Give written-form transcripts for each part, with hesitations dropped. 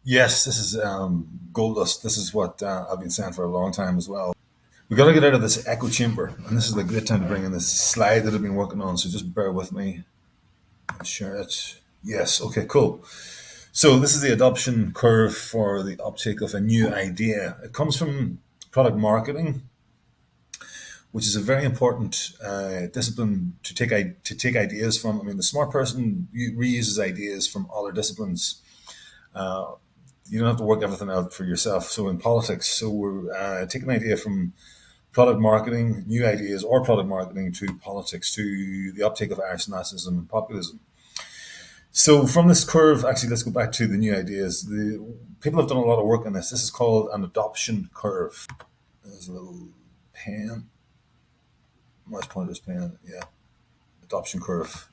Yes, this is gold dust. This is what I've been saying for a long time as well. We got to get out of this echo chamber, and this is a great time to bring in this slide that I've been working on. So just bear with me and share it. Yes, okay, cool. So this is the adoption curve for the uptake of a new idea. It comes from product marketing, which is a very important discipline to take ideas from. I mean, the smart person reuses ideas from other disciplines. You don't have to work everything out for yourself. So in politics, so we're taking an idea from product marketing, new ideas, or product marketing to politics, to the uptake of Irish nationalism and populism. So from this curve, actually, let's go back to the new ideas. The people have done a lot of work on this. This is called an adoption curve. There's a little pen, mouse pointer's pen. Yeah, adoption curve.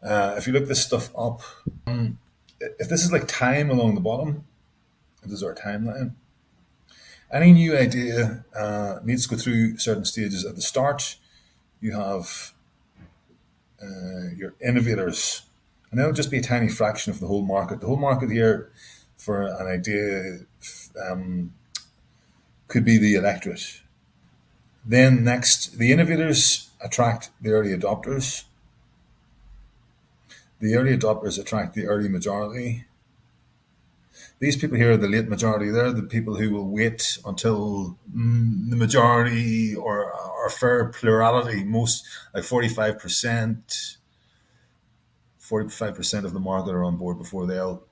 If you look this stuff up, if this is like time along the bottom, this is our timeline. Any new idea needs to go through certain stages. At the start, you have your innovators, and they'll just be a tiny fraction of the whole market. The whole market here for an idea um, could be the electorate. Then next, the innovators attract the early adopters. The early adopters attract the early majority. These people here are the late majority. They're the people who will wait until the majority or fair plurality, most like 45% of the market are on board before they'll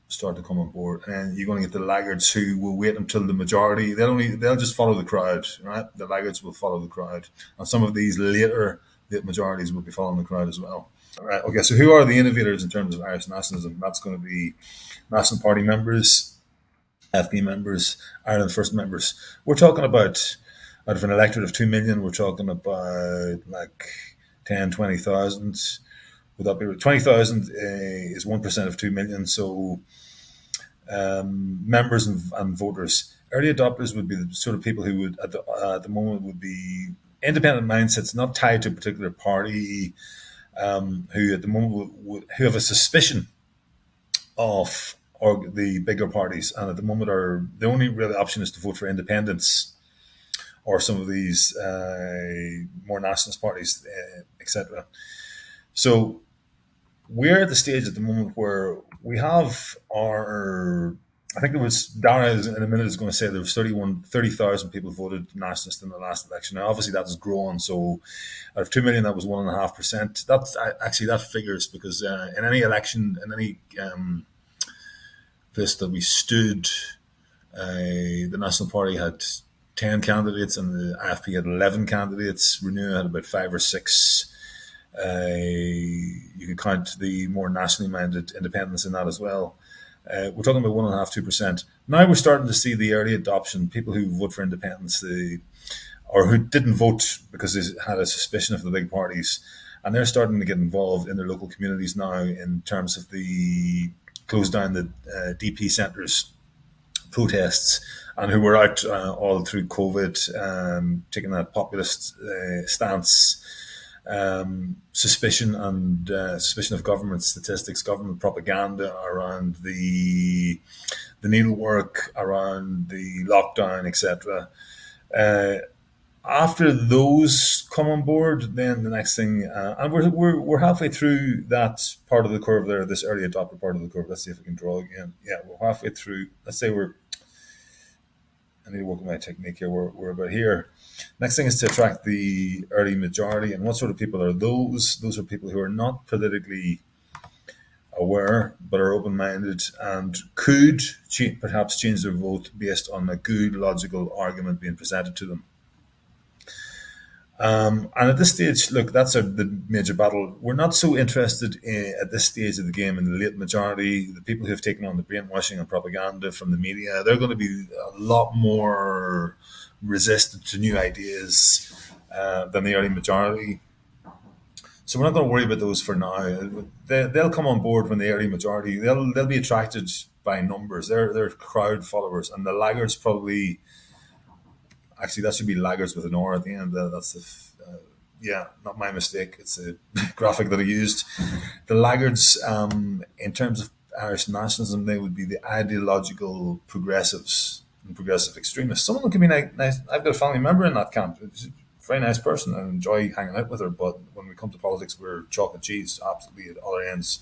start to come on board. And you're going to get the laggards who will wait until the majority. They'll just follow the crowd, right? The laggards will follow the crowd, and some of these late majorities will be following the crowd as well. All right. Okay. So who are the innovators in terms of Irish nationalism? That's going to be National Party members, FP members, Ireland First members. We're talking about out of an electorate of 2 million, we're talking about like 10, 20,000. Would that be 20,000 is 1% of 2 million? So members and voters. Early adopters would be the sort of people who would, at the moment, would be independent mindsets, not tied to a particular party, who at the moment who have a suspicion of or the bigger parties, and at the moment are the only real option is to vote for independents or some of these more nationalist parties, etc. So we're at the stage at the moment where we have our. I think it was Dara in a minute is going to say there was 30,000 people voted nationalist in the last election. Now, obviously, that has grown. So, out of 2 million, that was 1.5%. That's actually that figures because in any election, in any place that we stood, the National Party had 10 candidates and the IFP had 11 candidates. Renew had about five or six. You could count the more nationally minded independents in that as well. We're talking about 1.5%, 2%. Now we're starting to see the early adoption, people who vote for independence, or who didn't vote because they had a suspicion of the big parties, and they're starting to get involved in their local communities now in terms of the close down the DP centres protests, and who were out all through COVID, taking that populist stance, suspicion of government statistics, government propaganda around the needlework, around the lockdown, etc. Uh, After those come on board, then the next thing, and we're halfway through that part of the curve there, this early adopter part of the curve. Let's see if we can draw again. Yeah, we're halfway through. Let's say I need to work on my technique here. We're about here. Next thing is to attract the early majority. And what sort of people are those? Those are people who are not politically aware, but are open minded and could perhaps change their vote based on a good logical argument being presented to them. And at this stage, look, that's the major battle. We're not so interested at this stage of the game in the late majority, the people who have taken on the brainwashing and propaganda from the media. They're going to be a lot more resistant to new ideas than the early majority. So we're not going to worry about those for now. They'll come on board when the early majority. They'll be attracted by numbers. They're crowd followers, and the laggards probably. Actually, that should be laggards with an R at the end. That's yeah, not my mistake. It's a graphic that I used. The laggards, in terms of Irish nationalism, they would be the ideological progressives and progressive extremists. Some of them can be nice. I've got a family member in that camp. She's a very nice person. I enjoy hanging out with her. But when we come to politics, we're chalk and cheese, absolutely at other ends.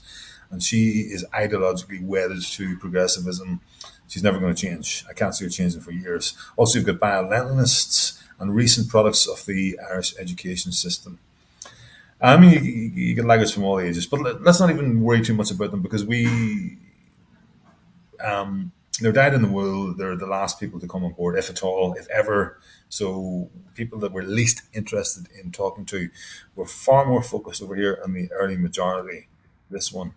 And she is ideologically wedded to progressivism. She's never going to change. I can't see her changing for years. Also, you've got biolentinists and recent products of the Irish education system. I mean, you get laggards from all ages, but let's not even worry too much about them because they're dyed in the wool. They're the last people to come on board, if at all, if ever. So people that we're least interested in talking to, we're far more focused over here on the early majority. This one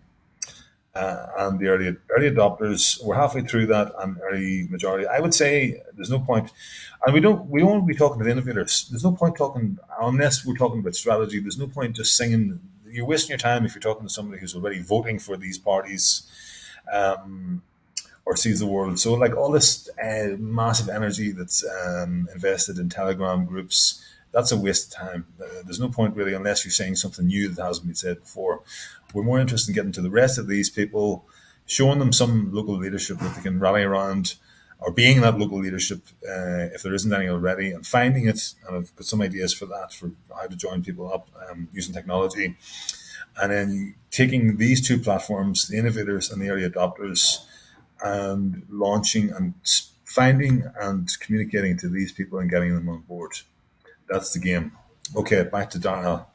and the early adopters. We're halfway through that, and early majority. I would say there's no point, and we won't be talking to the innovators. There's no point talking unless we're talking about strategy. There's no point just singing. You're wasting your time if you're talking to somebody who's already voting for these parties. Or sees the world. So, like all this massive energy that's invested in Telegram groups, that's a waste of time. There's no point really unless you're saying something new that hasn't been said before. We're more interested in getting to the rest of these people, showing them some local leadership that they can rally around, or being that local leadership if there isn't any already, and finding it. And I've got some ideas for that, for how to join people up using technology. And then taking these two platforms, the innovators and the early adopters, and launching and finding and communicating to these people and getting them on board. That's the game. Okay, back to Darnell.